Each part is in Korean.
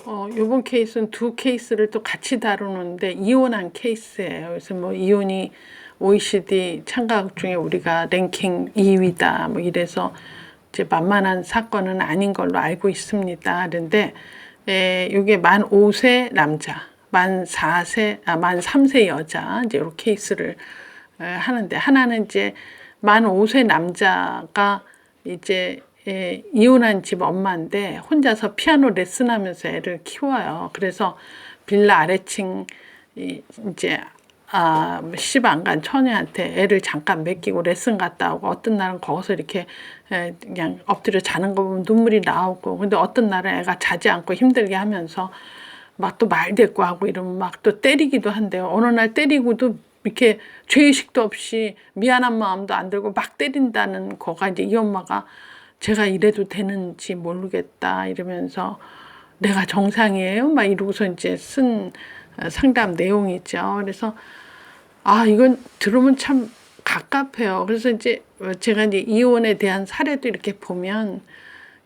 요번 케이스는 두 케이스를 또 같이 다루는데 이혼한 케이스예요. 그래서 뭐 이혼이 OECD 참가국 중에 우리가 랭킹 2위다 뭐 이래서 이제 만만한 사건은 아닌 걸로 알고 있습니다. 그런데 이게 만 5세 남자, 만 3세 여자 이제 이런 케이스를 하는데, 하나는 이제 만 5세 남자가 이제 이혼한 집 엄마인데 혼자서 피아노 레슨하면서 애를 키워요. 그래서 빌라 아래층 이제 시집 안 간 처녀한테 애를 잠깐 맡기고 레슨 갔다 오고, 어떤 날은 거기서 이렇게 그냥 엎드려 자는 거 보면 눈물이 나오고, 근데 어떤 날은 애가 자지 않고 힘들게 하면서 막 또 말대꾸 하고 이러면 막 또 때리기도 한대요. 어느 날 때리고도 이렇게 죄의식도 없이 미안한 마음도 안 들고 막 때린다는 거가, 이제 이 엄마가 제가 이래도 되는지 모르겠다 이러면서 내가 정상이에요? 막 이러고서 이제 쓴 상담 내용이죠. 그래서 이건 들으면 참 갑갑해요. 그래서 이제 제가 이제 이혼에 대한 사례도 이렇게 보면,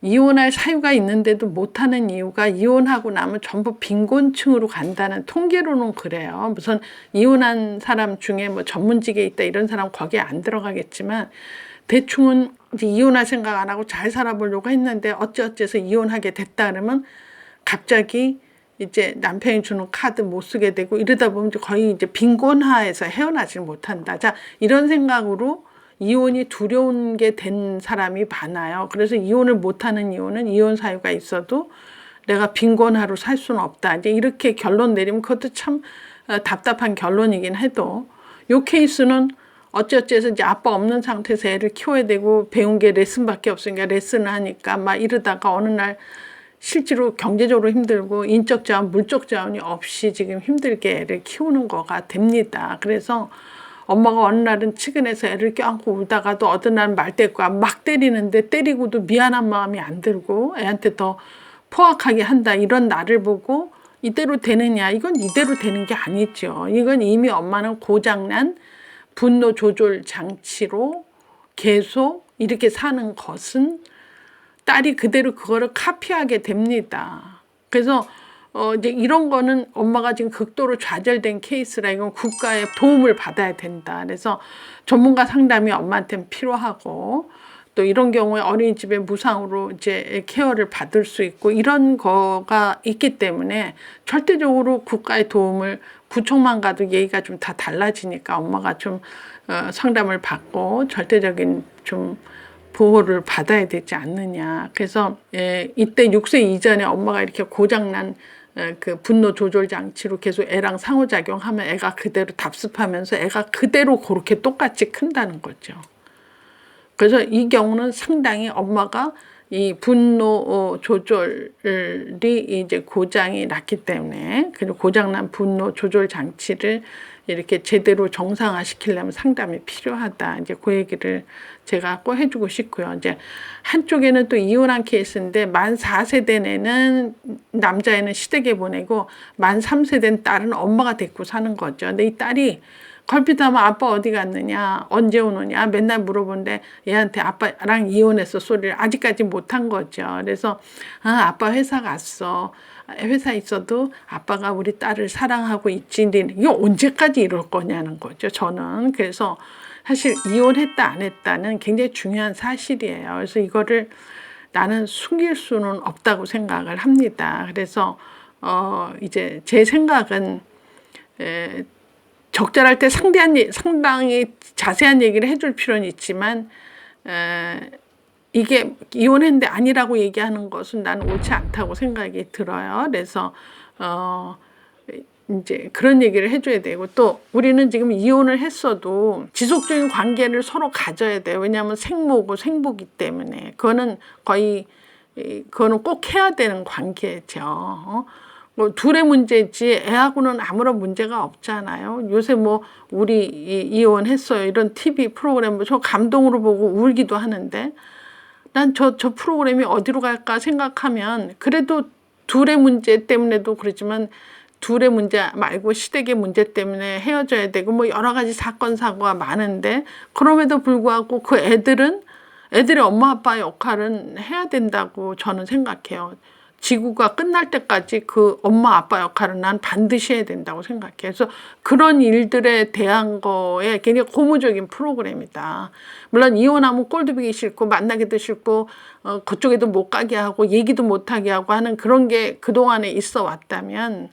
이혼할 사유가 있는데도 못하는 이유가 이혼하고 나면 전부 빈곤층으로 간다는 통계로는 그래요. 무슨 이혼한 사람 중에 뭐 전문직에 있다 이런 사람 거기에 안 들어가겠지만, 대충은 이제 이혼할 생각 안 하고 잘 살아보려고 했는데 어찌어찌해서 이혼하게 됐다 그러면 갑자기 이제 남편이 주는 카드 못 쓰게 되고, 이러다 보면 거의 이제 빈곤화해서 헤어나질 못한다. 자, 이런 생각으로 이혼이 두려운 게 된 사람이 많아요. 그래서 이혼을 못하는 이유는 이혼 사유가 있어도 내가 빈곤하로 살 수는 없다. 이제 이렇게 결론 내리면 그것도 참 답답한 결론이긴 해도, 요 케이스는 어찌어찌해서 이제 아빠 없는 상태에서 애를 키워야 되고 배운 게 레슨밖에 없으니까 레슨을 하니까 막 이러다가 어느 날 실제로 경제적으로 힘들고 인적 자원, 물적 자원이 없이 지금 힘들게 애를 키우는 거가 됩니다. 그래서 엄마가 어느 날은 측은해서 애를 껴안고 울다가도 어떤 날은 말대꾸가 막 때리는데 때리고도 미안한 마음이 안 들고 애한테 더 포악하게 한다, 이런 나를 보고 이대로 되느냐? 이건 이대로 되는 게 아니죠. 이건 이미 엄마는 고장난 분노 조절 장치로 계속 이렇게 사는 것은 딸이 그대로 그거를 카피하게 됩니다. 그래서 이제 이런 거는 엄마가 지금 극도로 좌절된 케이스라 이건 국가의 도움을 받아야 된다. 그래서 전문가 상담이 엄마한테는 필요하고, 또 이런 경우에 어린이집에 무상으로 이제 케어를 받을 수 있고 이런 거가 있기 때문에 절대적으로 국가의 도움을, 구청만 가도 얘기가 좀 다 달라지니까 엄마가 좀 상담을 받고 절대적인 좀 보호를 받아야 되지 않느냐. 그래서 이때 6세 이전에 엄마가 이렇게 고장난 그 분노 조절 장치로 계속 애랑 상호작용하면 애가 그대로 답습하면서 애가 그대로 그렇게 똑같이 큰다는 거죠. 그래서 이 경우는 상당히 엄마가 이 분노 조절이 이제 고장이 났기 때문에, 그리고 고장난 분노 조절 장치를 이렇게 제대로 정상화 시키려면 상담이 필요하다. 이제 그 얘기를 제가 꼭 해주고 싶고요. 이제 한쪽에는 또 이혼한 케이스인데, 만 4세된 애는, 남자애는 시댁에 보내고 만 3세된 딸은 엄마가 데리고 사는 거죠. 근데 이 딸이 걸핏하면 아빠 어디 갔느냐, 언제 오느냐 맨날 물어보는데 얘한테 아빠랑 이혼했어 소리를 아직까지 못한 거죠. 그래서 아빠 회사 갔어. 회사 있어도 아빠가 우리 딸을 사랑하고 있지. 이게 언제까지 이럴 거냐는 거죠, 저는. 그래서 사실 이혼했다 안 했다는 굉장히 중요한 사실이에요. 그래서 이거를 나는 숨길 수는 없다고 생각을 합니다. 그래서 이제 제 생각은 적절할 때 상당히 자세한 얘기를 해줄 필요는 있지만, 이게 이혼했는데 아니라고 얘기하는 것은 나는 옳지 않다고 생각이 들어요. 그래서 이제 그런 얘기를 해줘야 되고, 또 우리는 지금 이혼을 했어도 지속적인 관계를 서로 가져야 돼요. 왜냐하면 생모고 생보기 때문에 그거는 꼭 해야 되는 관계죠. 뭐 둘의 문제지 애하고는 아무런 문제가 없잖아요. 요새 뭐 우리 이혼했어요 이런 TV 프로그램 저 감동으로 보고 울기도 하는데, 난 저 프로그램이 어디로 갈까 생각하면 그래도 둘의 문제 때문에도 그렇지만 둘의 문제 말고 시댁의 문제 때문에 헤어져야 되고 뭐 여러 가지 사건 사고가 많은데, 그럼에도 불구하고 그 애들의 엄마 아빠 역할은 해야 된다고 저는 생각해요. 지구가 끝날 때까지 그 엄마 아빠 역할은 난 반드시 해야 된다고 생각해. 그래서 그런 일들에 대한 거에 굉장히 고무적인 프로그램이다. 물론 이혼하면 꼴도 보기 싫고 만나기도 싫고 그쪽에도 못 가게 하고 얘기도 못 하게 하고 하는 그런 게 그동안에 있어 왔다면,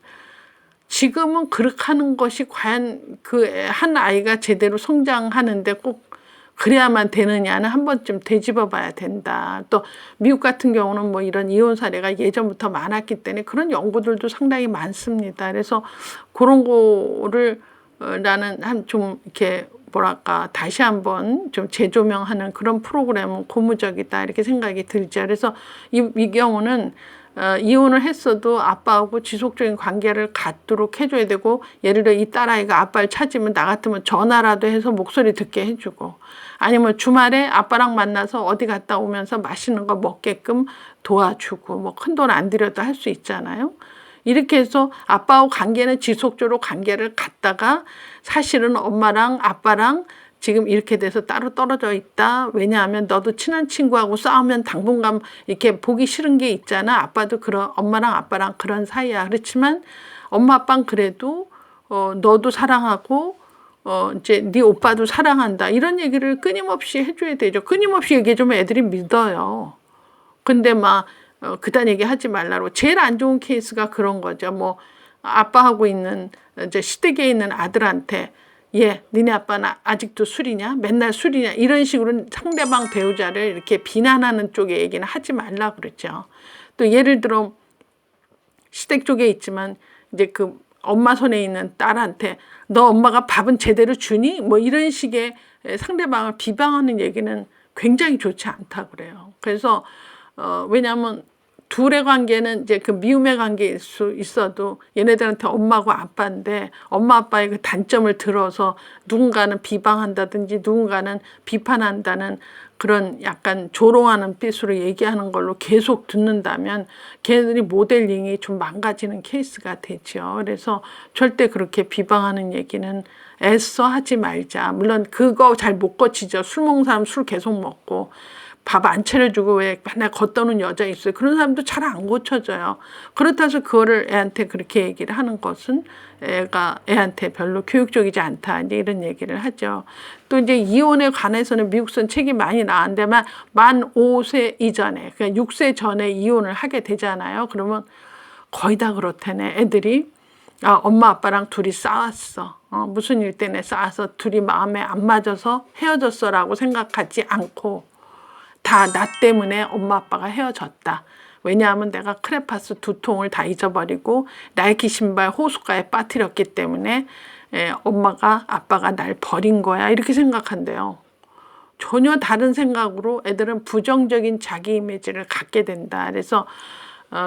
지금은 그렇게 하는 것이 과연 그 한 아이가 제대로 성장하는데 꼭 그래야만 되느냐는 한 번쯤 되짚어 봐야 된다. 또 미국 같은 경우는 뭐 이런 이혼 사례가 예전부터 많았기 때문에 그런 연구들도 상당히 많습니다. 그래서 그런 거를 나는 좀 이렇게 뭐랄까 다시 한번 좀 재조명하는 그런 프로그램은 고무적이다 이렇게 생각이 들죠. 그래서 이 경우는 이혼을 했어도 아빠하고 지속적인 관계를 갖도록 해줘야 되고, 예를 들어 이 딸아이가 아빠를 찾으면 나 같으면 전화라도 해서 목소리 듣게 해주고, 아니면 주말에 아빠랑 만나서 어디 갔다 오면서 맛있는 거 먹게끔 도와주고, 뭐 큰 돈 안 들여도 할 수 있잖아요. 이렇게 해서 아빠하고 관계는 지속적으로 관계를 갖다가, 사실은 엄마랑 아빠랑 지금 이렇게 돼서 따로 떨어져 있다. 왜냐하면 너도 친한 친구하고 싸우면 당분간 이렇게 보기 싫은 게 있잖아. 아빠도 그런, 엄마랑 아빠랑 그런 사이야. 그렇지만 엄마 아빠는 그래도 너도 사랑하고 이제 네 오빠도 사랑한다. 이런 얘기를 끊임없이 해줘야 되죠. 끊임없이 얘기해주면 애들이 믿어요. 근데 막 그딴 얘기 하지 말라고. 제일 안 좋은 케이스가 그런 거죠. 뭐 아빠하고 있는 이제 시댁에 있는 아들한테 니네 아빠는 아직도 술이냐? 맨날 술이냐? 이런 식으로 상대방 배우자를 이렇게 비난하는 쪽의 얘기는 하지 말라 그러죠. 또 예를 들어 시댁 쪽에 있지만 이제 그 엄마 손에 있는 딸한테 너 엄마가 밥은 제대로 주니? 뭐 이런 식의 상대방을 비방하는 얘기는 굉장히 좋지 않다 그래요. 그래서 왜냐하면 둘의 관계는 이제 그 미움의 관계일 수 있어도 얘네들한테 엄마고 아빠인데, 엄마 아빠의 그 단점을 들어서 누군가는 비방한다든지 누군가는 비판한다는 그런 약간 조롱하는 빛으로 얘기하는 걸로 계속 듣는다면 걔네들이 모델링이 좀 망가지는 케이스가 되죠. 그래서 절대 그렇게 비방하는 얘기는 애써 하지 말자. 물론 그거 잘 못 고치죠. 술 먹는 사람 술 계속 먹고 밥 안 차려주고 왜 맨날 걷떠는 여자 있어요. 그런 사람도 잘 안 고쳐져요. 그렇다고 해서 그거를 애한테 그렇게 얘기를 하는 것은 애한테 별로 교육적이지 않다. 이제 이런 얘기를 하죠. 또 이제 이혼에 관해서는 미국선 책이 많이 나왔는데 만 5세 이전에, 그러니까 6세 전에 이혼을 하게 되잖아요. 그러면 거의 다 그렇다네. 애들이 엄마 아빠랑 둘이 싸웠어. 무슨 일 때문에 싸워서 둘이 마음에 안 맞아서 헤어졌어라고 생각하지 않고 다 나 때문에 엄마 아빠가 헤어졌다. 왜냐하면 내가 크레파스 2통을 다 잊어버리고 나이키 신발 호숫가에 빠뜨렸기 때문에 엄마가 아빠가 날 버린 거야. 이렇게 생각한대요. 전혀 다른 생각으로 애들은 부정적인 자기 이미지를 갖게 된다. 그래서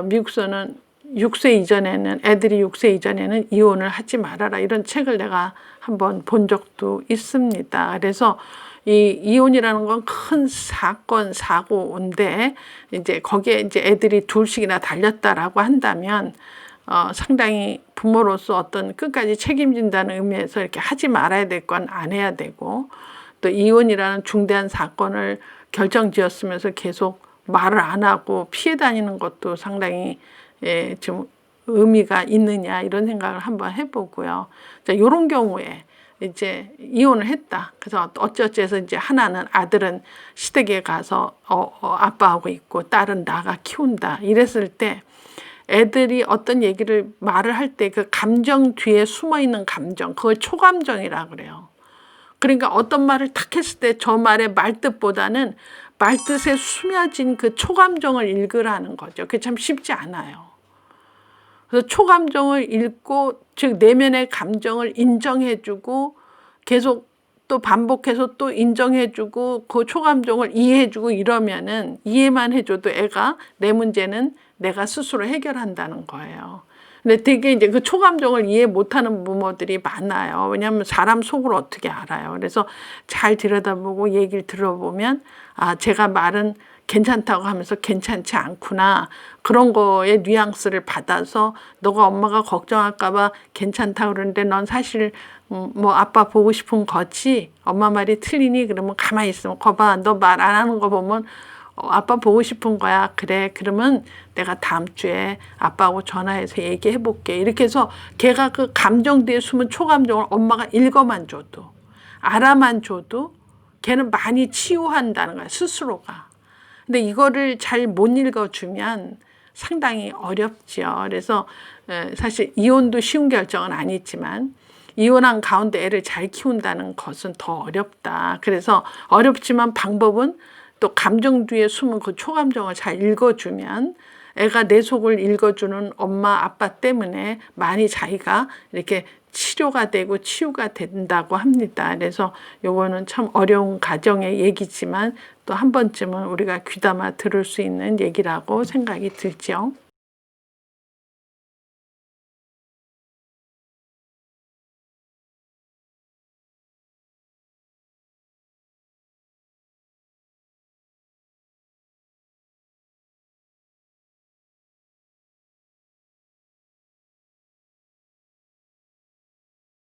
미국서는 6세 이전에는, 애들이 6세 이전에는 이혼을 하지 말아라. 이런 책을 내가 한번 본 적도 있습니다. 그래서 이 이혼이라는 건 큰 사건, 사고인데, 이제 거기에 이제 애들이 둘씩이나 달렸다라고 한다면, 상당히 부모로서 어떤 끝까지 책임진다는 의미에서 이렇게 하지 말아야 될 건 안 해야 되고, 또 이혼이라는 중대한 사건을 결정지었으면서 계속 말을 안 하고 피해 다니는 것도 상당히 좀 의미가 있느냐, 이런 생각을 한번 해보고요. 자, 이런 경우에 이제 이혼을 했다. 그래서 어찌어찌해서 이제 하나는 아들은 시댁에 가서 아빠하고 있고 딸은 나가 키운다. 이랬을 때 애들이 어떤 얘기를 말을 할 때 그 감정 뒤에 숨어 있는 감정, 그걸 초감정이라 그래요. 그러니까 어떤 말을 탁 했을 때 저 말의 말뜻보다는 말뜻에 숨겨진 그 초감정을 읽으라는 거죠. 그게 참 쉽지 않아요. 그래서 초감정을 읽고, 즉 내면의 감정을 인정해주고 계속 또 반복해서 또 인정해주고 그 초감정을 이해해주고 이러면은, 이해만 해줘도 애가 내 문제는 내가 스스로 해결한다는 거예요. 근데 되게 이제 그 초감정을 이해 못하는 부모들이 많아요. 왜냐하면 사람 속을 어떻게 알아요. 그래서 잘 들여다보고 얘기를 들어보면 제가 말은 괜찮다고 하면서 괜찮지 않구나. 그런 거에 뉘앙스를 받아서 너가 엄마가 걱정할까 봐 괜찮다고 그러는데 넌 사실 뭐 아빠 보고 싶은 거지? 엄마 말이 틀리니? 그러면 가만히 있으면 거봐. 너 말 안 하는 거 보면 아빠 보고 싶은 거야. 그래. 그러면 내가 다음 주에 아빠하고 전화해서 얘기해 볼게. 이렇게 해서 걔가 그 감정 뒤에 숨은 초감정을 엄마가 읽어만 줘도, 알아만 줘도 걔는 많이 치유한다는 거야, 스스로가. 근데 이거를 잘 못 읽어주면 상당히 어렵죠. 그래서 사실 이혼도 쉬운 결정은 아니지만 이혼한 가운데 애를 잘 키운다는 것은 더 어렵다. 그래서 어렵지만 방법은 또 감정 뒤에 숨은 그 초감정을 잘 읽어주면 애가 내 속을 읽어주는 엄마 아빠 때문에 많이 자기가 이렇게 치료가 되고 치유가 된다고 합니다. 그래서 요거는 참 어려운 가정의 얘기지만 또 한 번쯤은 우리가 귀담아 들을 수 있는 얘기라고 생각이 들죠.